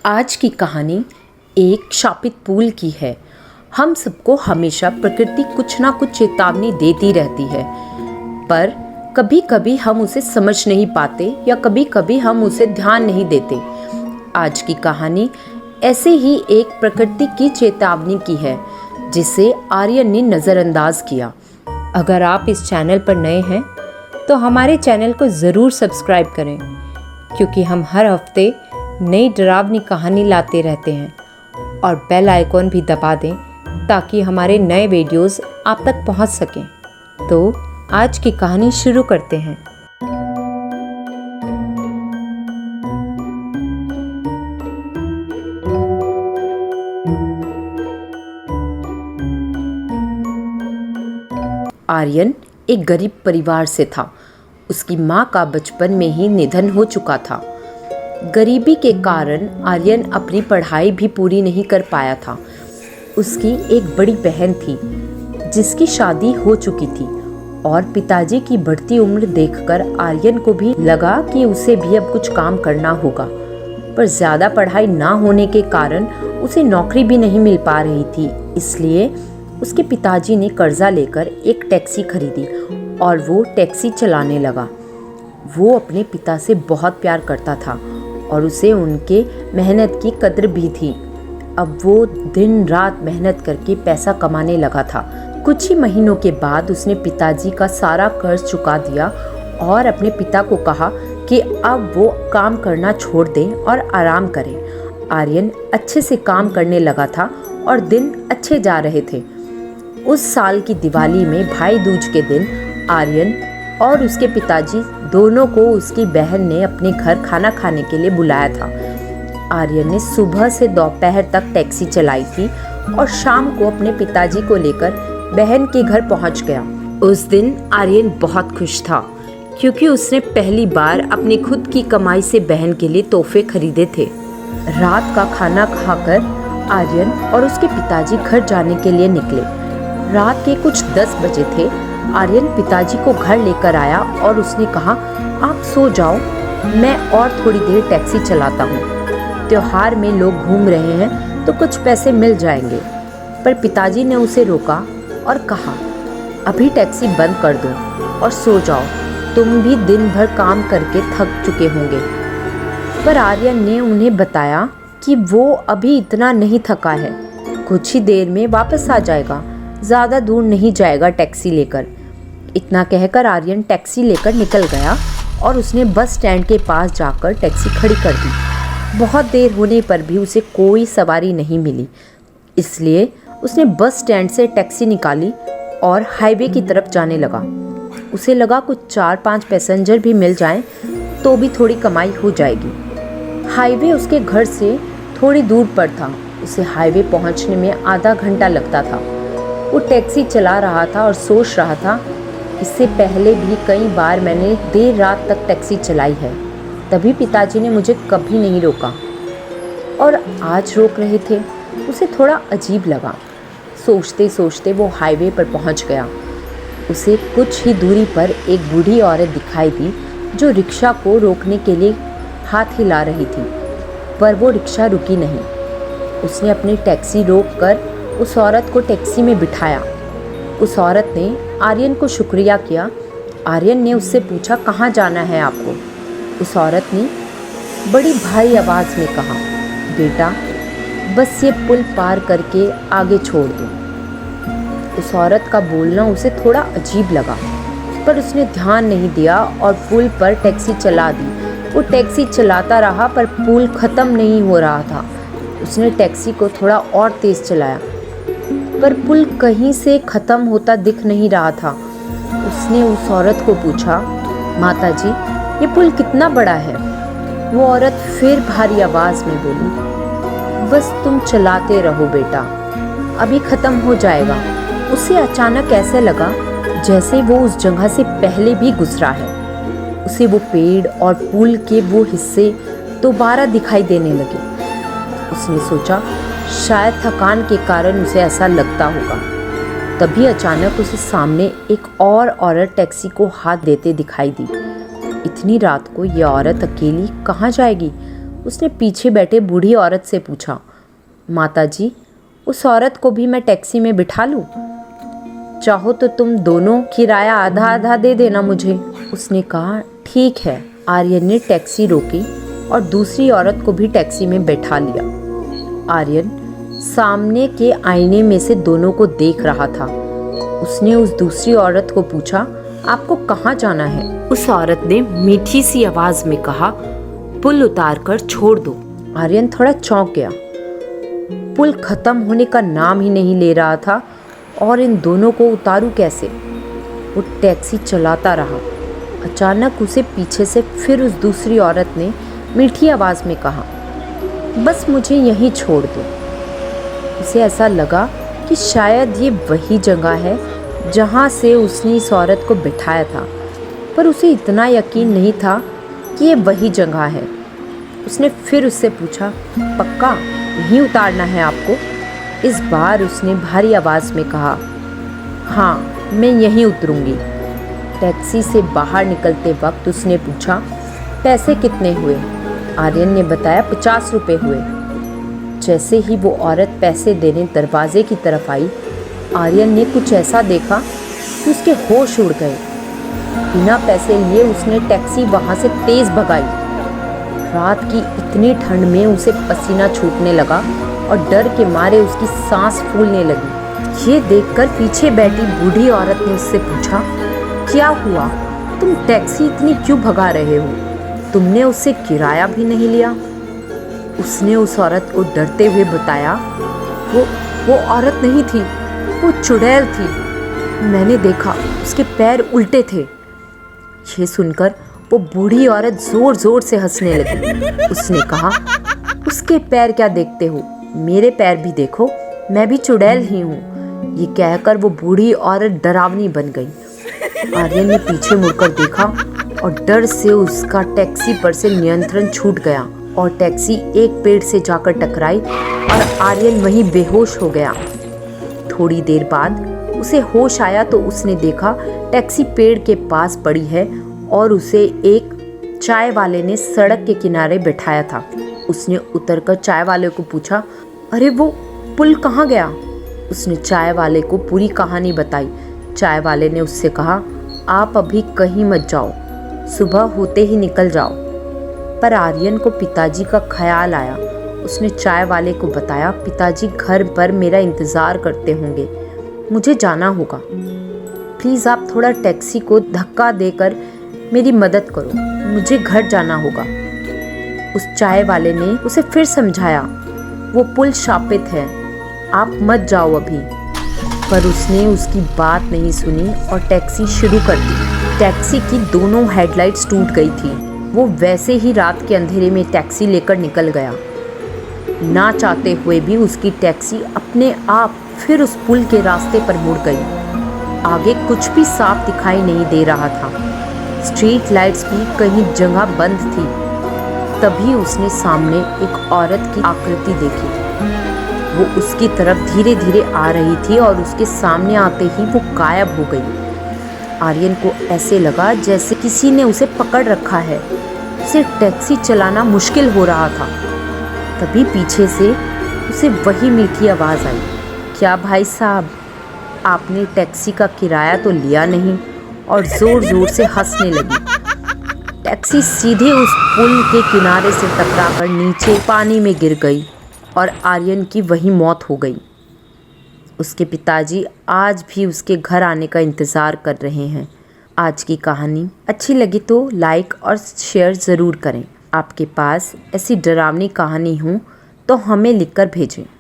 आज की कहानी एक शापित पुल की है। हम सबको हमेशा प्रकृति कुछ ना कुछ चेतावनी देती रहती है, पर कभी कभी हम उसे समझ नहीं पाते या कभी कभी हम उसे ध्यान नहीं देते। आज की कहानी ऐसे ही एक प्रकृति की चेतावनी की है, जिसे आर्यन ने नज़रअंदाज किया। अगर आप इस चैनल पर नए हैं तो हमारे चैनल को ज़रूर सब्सक्राइब करें, क्योंकि हम हर हफ्ते नई डरावनी कहानी लाते रहते हैं, और बेल आइकॉन भी दबा दें ताकि हमारे नए वीडियोस आप तक पहुंच सकें। तो आज की कहानी शुरू करते हैं। आर्यन एक गरीब परिवार से था। उसकी माँ का बचपन में ही निधन हो चुका था। गरीबी के कारण आर्यन अपनी पढ़ाई भी पूरी नहीं कर पाया था। उसकी एक बड़ी बहन थी जिसकी शादी हो चुकी थी, और पिताजी की बढ़ती उम्र देखकर आर्यन को भी लगा कि उसे भी अब कुछ काम करना होगा। पर ज़्यादा पढ़ाई ना होने के कारण उसे नौकरी भी नहीं मिल पा रही थी। इसलिए उसके पिताजी ने कर्जा लेकर एक टैक्सी खरीदी और वो टैक्सी चलाने लगा। वो अपने पिता से बहुत प्यार करता था और उसे उनके मेहनत की कद्र भी थी। अब वो दिन रात मेहनत करके पैसा कमाने लगा था। कुछ ही महीनों के बाद उसने पिताजी का सारा कर्ज चुका दिया और अपने पिता को कहा कि अब वो काम करना छोड़ दें और आराम करें। आर्यन अच्छे से काम करने लगा था और दिन अच्छे जा रहे थे। उस साल की दिवाली में भाई दूज के दिन आर्यन और उसके पिताजी दोनों को उसकी बहन ने अपने घर खाना खाने के लिए बुलाया था। आर्यन ने सुबह से दोपहर तक टैक्सी चलाई थी और शाम को अपने पिताजी को लेकर बहन के घर पहुंच गया। उस दिन आर्यन बहुत खुश था, क्योंकि उसने पहली बार अपनी खुद की कमाई से बहन के लिए तोहफे खरीदे थे। रात का खाना खाकर आर्यन और उसके पिताजी घर जाने के लिए निकले। रात के कुछ 10 बजे थे। आर्यन पिताजी को घर लेकर आया और उसने कहा, आप सो जाओ, मैं और थोड़ी देर टैक्सी चलाता हूँ। त्योहार में लोग घूम रहे हैं तो कुछ पैसे मिल जाएंगे। पर पिताजी ने उसे रोका और कहा, अभी टैक्सी बंद कर दो और सो जाओ, तुम भी दिन भर काम करके थक चुके होंगे। पर आर्यन ने उन्हें बताया कि वो अभी इतना नहीं थका है, कुछ ही देर में वापस आ जाएगा, ज़्यादा दूर नहीं जाएगा टैक्सी लेकर। इतना कहकर आर्यन टैक्सी लेकर निकल गया और उसने बस स्टैंड के पास जाकर टैक्सी खड़ी कर दी। बहुत देर होने पर भी उसे कोई सवारी नहीं मिली, इसलिए उसने बस स्टैंड से टैक्सी निकाली और हाईवे की तरफ जाने लगा। उसे लगा कुछ 4-5 पैसेंजर भी मिल जाएं तो भी थोड़ी कमाई हो जाएगी। हाईवे उसके घर से थोड़ी दूर पर था। उसे हाईवे पहुंचने में आधा घंटा लगता था। वो टैक्सी चला रहा था और सोच रहा था, इससे पहले भी कई बार मैंने देर रात तक टैक्सी चलाई है, तभी पिताजी ने मुझे कभी नहीं रोका, और आज रोक रहे थे। उसे थोड़ा अजीब लगा। सोचते सोचते वो हाईवे पर पहुंच गया। उसे कुछ ही दूरी पर एक बूढ़ी औरत दिखाई दी जो रिक्शा को रोकने के लिए हाथ हिला रही थी, पर वो रिक्शा रुकी नहीं। उसने अपनी टैक्सी रोककर उस औरत को टैक्सी में बिठाया। उस औरत ने आर्यन को शुक्रिया किया। आर्यन ने उससे पूछा, कहाँ जाना है आपको? उस औरत ने बड़ी भारी आवाज़ में कहा, बेटा बस ये पुल पार करके आगे छोड़ दो। उस औरत का बोलना उसे थोड़ा अजीब लगा, पर उसने ध्यान नहीं दिया और पुल पर टैक्सी चला दी। वो टैक्सी चलाता रहा, पर पुल ख़त्म नहीं हो रहा था। उसने टैक्सी को थोड़ा और तेज़ चलाया, पर पुल कहीं से ख़त्म होता दिख नहीं रहा था। उसने उस औरत को पूछा, माताजी ये पुल कितना बड़ा है? वो औरत फिर भारी आवाज़ में बोली, बस तुम चलाते रहो बेटा, अभी ख़त्म हो जाएगा। उसे अचानक ऐसे लगा जैसे वो उस जगह से पहले भी गुजरा है। उसे वो पेड़ और पुल के वो हिस्से दोबारा दिखाई देने लगे। उसने सोचा, शायद थकान के कारण उसे ऐसा लगता होगा। तभी अचानक उसे सामने एक और औरत टैक्सी को हाथ देते दिखाई दी। इतनी रात को यह औरत अकेली कहाँ जाएगी? उसने पीछे बैठे बूढ़ी औरत से पूछा, माताजी, उस औरत को भी मैं टैक्सी में बिठा लूं? चाहो तो तुम दोनों किराया आधा आधा दे देना मुझे। उसने कहा, ठीक है। आर्यन ने टैक्सी रोकी और दूसरी औरत को भी टैक्सी में बैठा लिया। आर्यन सामने के आईने में से दोनों को देख रहा था। उसने उस दूसरी औरत को पूछा, आपको कहाँ जाना है? उस औरत ने मीठी सी आवाज में कहा, पुल उतार कर छोड़ दो। आर्यन थोड़ा चौंक गया। पुल खत्म होने का नाम ही नहीं ले रहा था और इन दोनों को उतारूं कैसे? वो टैक्सी चलाता रहा। अचानक उसे पीछे से फिर उस दूसरी औरत ने मीठी आवाज में कहा, बस मुझे यहीं छोड़ दो। उसे ऐसा लगा कि शायद ये वही जगह है जहाँ से उसने इस औरत को बिठाया था, पर उसे इतना यकीन नहीं था कि ये वही जगह है। उसने फिर उससे पूछा, पक्का यहीं उतारना है आपको? इस बार उसने भारी आवाज़ में कहा, हाँ, मैं यहीं उतरूंगी। टैक्सी से बाहर निकलते वक्त उसने पूछा, पैसे कितने हुए? आर्यन ने बताया 50 रुपये हुए। जैसे ही वो औरत पैसे देने दरवाजे की तरफ आई, आर्यन ने कुछ ऐसा देखा कि उसके होश उड़ गए। बिना पैसे लिए उसने टैक्सी वहाँ से तेज़ भगाई। रात की इतनी ठंड में उसे पसीना छूटने लगा और डर के मारे उसकी सांस फूलने लगी। ये देखकर पीछे बैठी बूढ़ी औरत ने उससे पूछा, क्या हुआ? तुम टैक्सी इतनी क्यों भगा रहे हो? तुमने उससे किराया भी नहीं लिया। उसने उस औरत को डरते हुए बताया, वो औरत नहीं थी, वो चुड़ैल थी। मैंने देखा, उसके पैर उल्टे थे। ये सुनकर वो बूढ़ी औरत जोर जोर से हंसने लगी। उसने कहा, उसके पैर क्या देखते हो, मेरे पैर भी देखो, मैं भी चुड़ैल ही हूँ। ये कहकर वो बूढ़ी औरत डरावनी बन गई। आर्यन ने पीछे मुड़कर देखा और डर से उसका टैक्सी पर से नियंत्रण छूट गया और टैक्सी एक पेड़ से जाकर टकराई और आर्यन वहीं बेहोश हो गया। थोड़ी देर बाद उसे होश आया तो उसने देखा टैक्सी पेड़ के पास पड़ी है और उसे एक चाय वाले ने सड़क के किनारे बैठाया था। उसने उतरकर चाय वाले को पूछा, अरे वो पुल कहाँ गया? उसने चाय वाले को पूरी कहानी बताई। चाय वाले ने उससे कहा, आप अभी कहीं मत जाओ, सुबह होते ही निकल जाओ। पर आर्यन को पिताजी का ख्याल आया। उसने चाय वाले को बताया, पिताजी घर पर मेरा इंतज़ार करते होंगे, मुझे जाना होगा। प्लीज़ आप थोड़ा टैक्सी को धक्का देकर मेरी मदद करो, मुझे घर जाना होगा। उस चाय वाले ने उसे फिर समझाया, वो पुल शापित है, आप मत जाओ अभी। पर उसने उसकी बात नहीं सुनी और टैक्सी शुरू कर दी। टैक्सी की दोनों हेडलाइट्स टूट गई थी। वो वैसे ही रात के अंधेरे में टैक्सी लेकर निकल गया। ना चाहते हुए भी उसकी टैक्सी अपने आप फिर उस पुल के रास्ते पर मुड़ गई। आगे कुछ भी साफ दिखाई नहीं दे रहा था। स्ट्रीट लाइट्स भी कहीं जगह बंद थी। तभी उसने सामने एक औरत की आकृति देखी। वो उसकी तरफ धीरे धीरे आ रही थी और उसके सामने आते ही वो गायब हो गई। आर्यन को ऐसे लगा जैसे किसी ने उसे पकड़ रखा है। उसे टैक्सी चलाना मुश्किल हो रहा था। तभी पीछे से उसे वही मीठी आवाज़ आई, क्या भाई साहब, आपने टैक्सी का किराया तो लिया नहीं? और ज़ोर ज़ोर से हंसने लगी। टैक्सी सीधे उस पुल के किनारे से टकराकर नीचे पानी में गिर गई और आर्यन की वहीं मौत हो गई। उसके पिताजी आज भी उसके घर आने का इंतज़ार कर रहे हैं। आज की कहानी अच्छी लगी तो लाइक और शेयर ज़रूर करें। आपके पास ऐसी डरावनी कहानी हो तो हमें लिखकर भेजें।